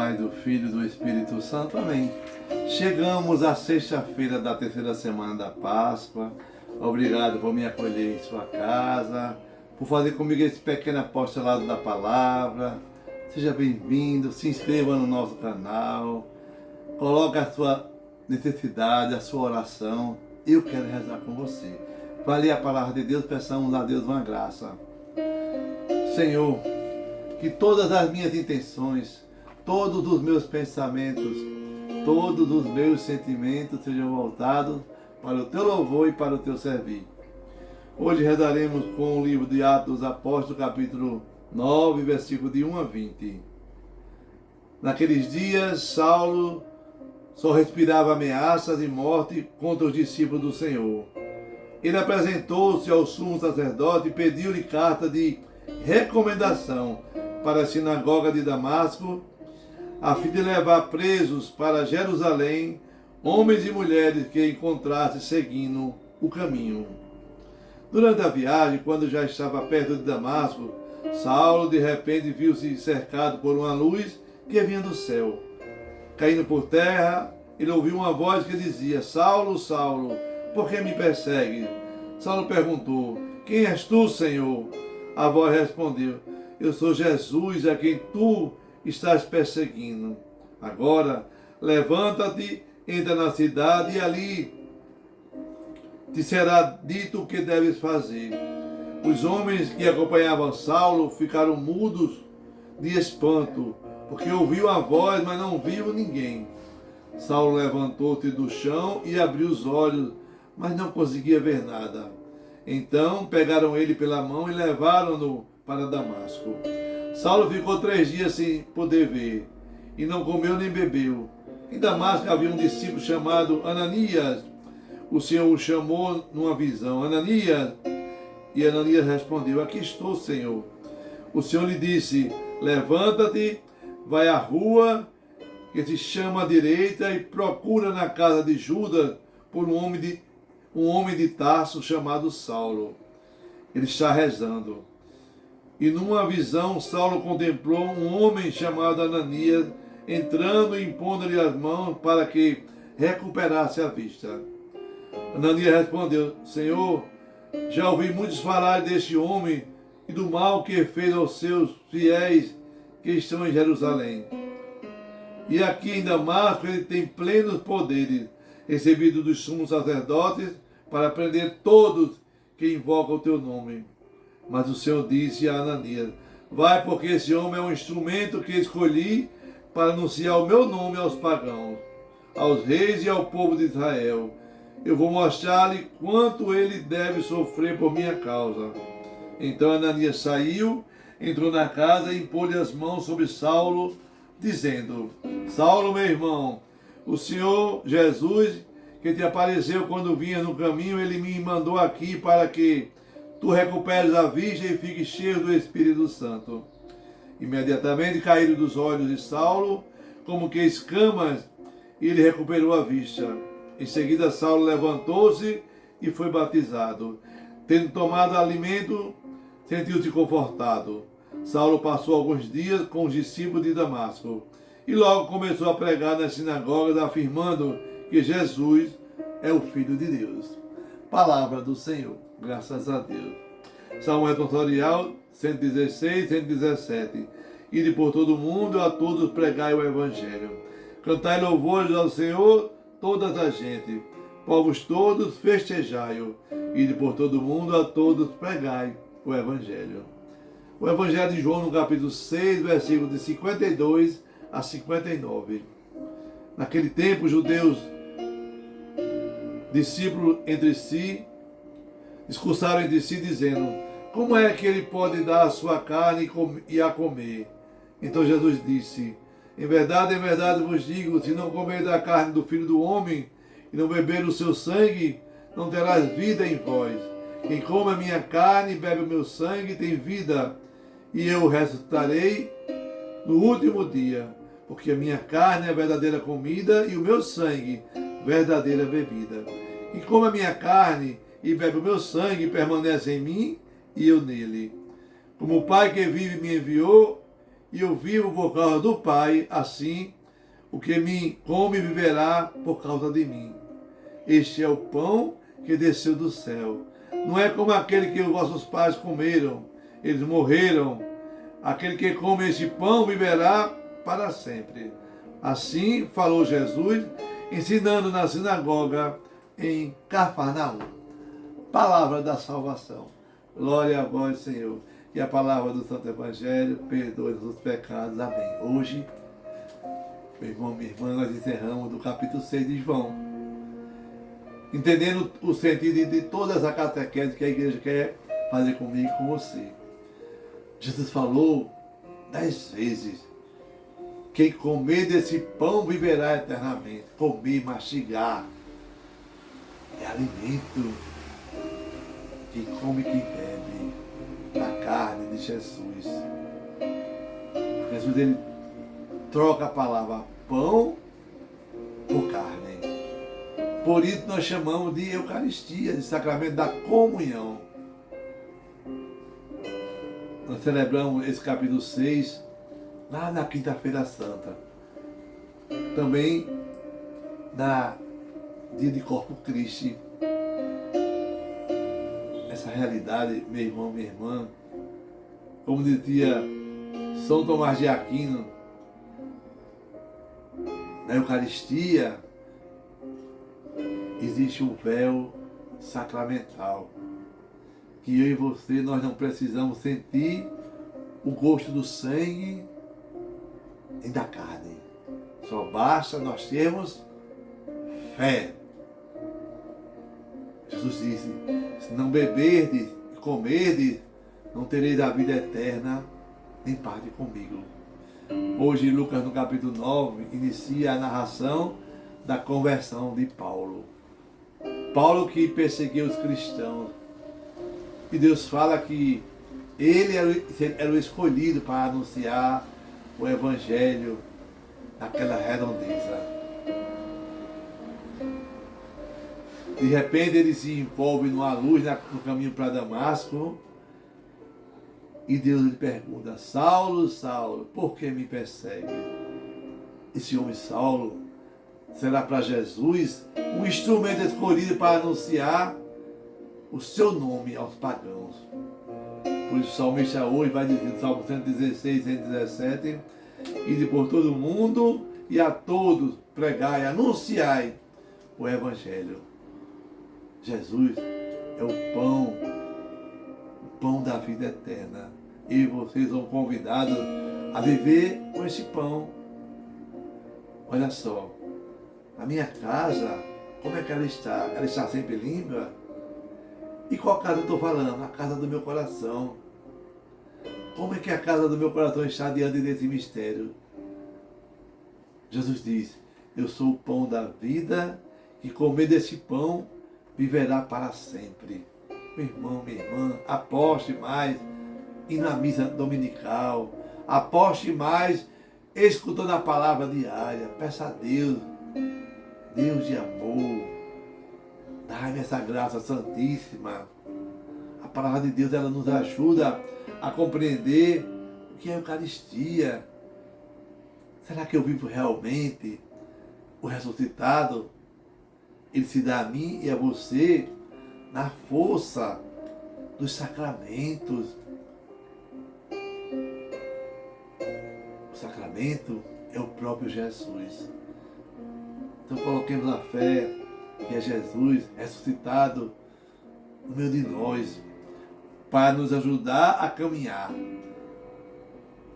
Pai, do Filho e do Espírito Santo. Amém. Chegamos à sexta-feira da terceira semana da Páscoa. Obrigado por me acolher em sua casa, por fazer comigo esse pequeno apostolado da palavra. Seja bem-vindo, se inscreva no nosso canal, coloque a sua necessidade, a sua oração. Eu quero rezar com você. Vai ler a palavra de Deus, peçamos a Deus uma graça. Senhor, que todas as minhas intenções, todos os meus pensamentos, todos os meus sentimentos sejam voltados para o teu louvor e para o teu servir. Hoje rezaremos com o livro de Atos dos Apóstolos, capítulo 9, versículo de 1 a 20. Naqueles dias, Saulo só respirava ameaças e morte contra os discípulos do Senhor. Ele apresentou-se ao sumo sacerdote e pediu-lhe carta de recomendação para a sinagoga de Damasco, a fim de levar presos para Jerusalém homens e mulheres que encontrasse seguindo o caminho. Durante a viagem, quando já estava perto de Damasco, Saulo de repente viu-se cercado por uma luz que vinha do céu. Caindo por terra, ele ouviu uma voz que dizia: Saulo, Saulo, por que me persegue? Saulo perguntou: Quem és tu, Senhor? A voz respondeu: Eu sou Jesus, a quem tu estás perseguindo. Agora, levanta-te, entra na cidade e ali te será dito o que deves fazer. Os homens que acompanhavam Saulo ficaram mudos de espanto, porque ouviu a voz, mas não viu ninguém. Saulo levantou-se do chão e abriu os olhos, mas não conseguia ver nada. Então pegaram ele pela mão e levaram-no para Damasco. Saulo ficou 3 dias sem poder ver, e não comeu nem bebeu. Em Damasco havia um discípulo chamado Ananias. O Senhor o chamou numa visão: Ananias. E Ananias respondeu: Aqui estou, Senhor. O Senhor lhe disse: Levanta-te, vai à rua que se chama à direita e procura na casa de Judas por um homem de Tarso chamado Saulo. Ele está rezando. E numa visão, Saulo contemplou um homem chamado Ananias entrando e impondo-lhe as mãos para que recuperasse a vista. Ananias respondeu: Senhor, já ouvi muitos falar deste homem e do mal que fez aos seus fiéis que estão em Jerusalém. E aqui em Damasco ele tem plenos poderes, recebido dos sumos sacerdotes, para prender todos que invocam o teu nome. Mas o Senhor disse a Ananias: Vai, porque esse homem é um instrumento que escolhi para anunciar o meu nome aos pagãos, aos reis e ao povo de Israel. Eu vou mostrar-lhe quanto ele deve sofrer por minha causa. Então Ananias saiu, entrou na casa e impôs-lhe as mãos sobre Saulo, dizendo: Saulo, meu irmão, o Senhor Jesus, que te apareceu quando vinha no caminho, ele me mandou aqui para que tu recuperes a vista e fiques cheio do Espírito Santo. Imediatamente caíram dos olhos de Saulo como que escamas, e ele recuperou a vista. Em seguida, Saulo levantou-se e foi batizado. Tendo tomado alimento, sentiu-se confortado. Saulo passou alguns dias com os discípulos de Damasco e logo começou a pregar nas sinagogas, afirmando que Jesus é o Filho de Deus. Palavra do Senhor. Graças a Deus. Salmo responsorial 116, 117. Ide por todo o mundo, a todos pregai o Evangelho. Cantai louvores ao Senhor, todas a gente. Povos todos, festejai-o. Ide por todo o mundo, a todos pregai o Evangelho. O Evangelho de João, no capítulo 6, versículos de 52 a 59. Naquele tempo, os judeus, discípulos entre si, discursaram entre si, dizendo: Como é que ele pode dar a sua carne e a comer? Então Jesus disse: em verdade vos digo, se não comer da carne do Filho do Homem e não beber o seu sangue, não terás vida em vós. Quem come a minha carne e bebe o meu sangue tem vida, e eu ressuscitarei no último dia, porque a minha carne é a verdadeira comida e o meu sangue verdadeira bebida. Quem come a minha carne e bebe o meu sangue permanece em mim e eu nele. Como o Pai que vive me enviou, e eu vivo por causa do Pai, assim o que me come viverá por causa de mim. Este é o pão que desceu do céu. Não é como aquele que os vossos pais comeram, eles morreram. Aquele que come este pão viverá para sempre. Assim falou Jesus, ensinando na sinagoga em Cafarnaum. Palavra da salvação. Glória a vós, Senhor. E a palavra do Santo Evangelho perdoe os pecados. Amém. Hoje, meu irmão, minha irmã, nós encerramos do capítulo 6 de João. Entendendo o sentido de toda essa catequese que a igreja quer fazer comigo e com você. Jesus falou 10 vezes: quem comer desse pão viverá eternamente. Comer, mastigar, é alimento. Quem come, quem bebe da carne de Jesus. Jesus, ele troca a palavra pão por carne. Por isso nós chamamos de Eucaristia, de sacramento da comunhão. Nós celebramos esse capítulo 6 lá na Quinta-feira Santa. Também na dia de Corpus Christi. Essa realidade, meu irmão, minha irmã, como dizia São Tomás de Aquino, na Eucaristia existe um véu sacramental, que eu e você, nós não precisamos sentir o gosto do sangue e da carne. Só basta nós termos fé. Jesus disse: se não beberdes e comerdes, não tereis a vida eterna, nem parte comigo. Hoje, Lucas, no capítulo 9, inicia a narração da conversão de Paulo. Paulo que perseguiu os cristãos. E Deus fala que ele era o escolhido para anunciar o Evangelho naquela redondeza. De repente ele se envolve numa luz no caminho para Damasco. E Deus lhe pergunta: Saulo, Saulo, por que me persegue? Esse homem Saulo será para Jesus um instrumento escolhido para anunciar o seu nome aos pagãos. Por isso o salmista hoje vai dizer, no Salmo 116, 117, ide por todo o mundo e a todos pregai, anunciai o Evangelho. Jesus é o pão da vida eterna. E vocês são convidados a viver com esse pão. Olha só, a minha casa, como é que ela está? Ela está sempre limpa? E qual casa eu estou falando? A casa do meu coração. Como é que a casa do meu coração está diante desse mistério? Jesus diz: eu sou o pão da vida, e comer desse pão viverá para sempre. Meu irmão, minha irmã, aposte mais ir na missa dominical, aposte mais escutando a palavra diária. Peça a Deus, Deus de amor, dai-me essa graça santíssima. A palavra de Deus, ela nos ajuda a compreender o que é a Eucaristia. Será que eu vivo realmente o ressuscitado? Ele se dá a mim e a você na força dos sacramentos. O sacramento é o próprio Jesus. Então coloquemos a fé que é Jesus ressuscitado no meio de nós, para nos ajudar a caminhar.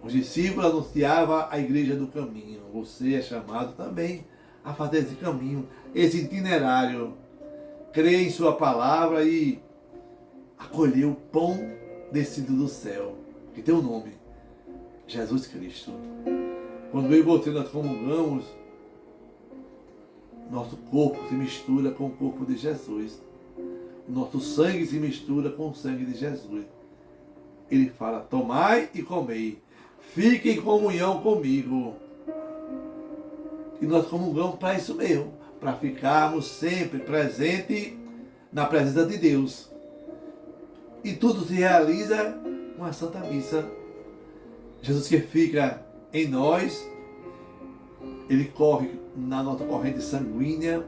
Os discípulos anunciavam a igreja do caminho. Você é chamado também a fazer esse caminho, esse itinerário. Crer em sua palavra e acolher o pão descido do céu, que tem o nome, Jesus Cristo. Quando eu e você nós comungamos, nosso corpo se mistura com o corpo de Jesus. O nosso sangue se mistura com o sangue de Jesus. Ele fala: tomai e comei, fiquem em comunhão comigo. E nós comungamos para isso mesmo, para ficarmos sempre presentes na presença de Deus. E tudo se realiza com a Santa Missa. Jesus que fica em nós, ele corre na nossa corrente sanguínea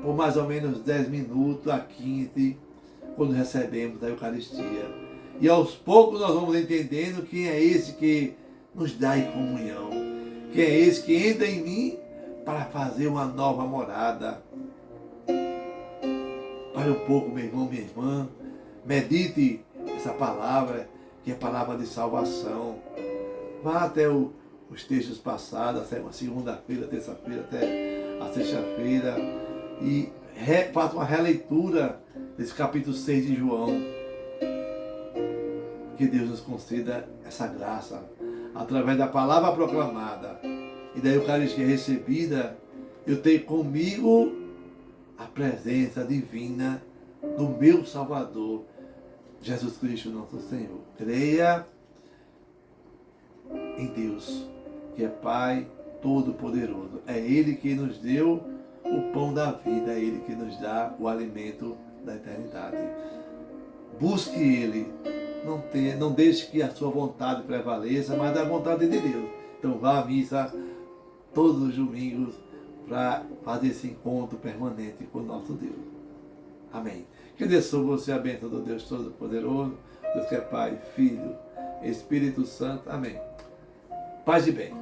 por mais ou menos 10 minutos a 15, quando recebemos a Eucaristia. E aos poucos nós vamos entendendo quem é esse que nos dá em comunhão, quem é esse que entra em mim para fazer uma nova morada. Pare um pouco, meu irmão, minha irmã, medite essa palavra, que é palavra de salvação. Vá até os textos passados, até uma segunda-feira, terça-feira, até a sexta-feira, e faça uma releitura desse capítulo 6 de João. Que Deus nos conceda essa graça, através da palavra proclamada e da Eucaristia recebida, eu tenho comigo a presença divina do meu Salvador, Jesus Cristo, nosso Senhor. Creia em Deus, que é Pai Todo-Poderoso. É Ele que nos deu o pão da vida, é Ele que nos dá o alimento da eternidade. Busque Ele, não deixe que a sua vontade prevaleça, mas a vontade de Deus. Então vá à missa todos os domingos para fazer esse encontro permanente com o nosso Deus. Amém. Que Deus sobre você a bênção do Deus Todo-Poderoso, Deus que é Pai, Filho, Espírito Santo. Amém. Paz e bem.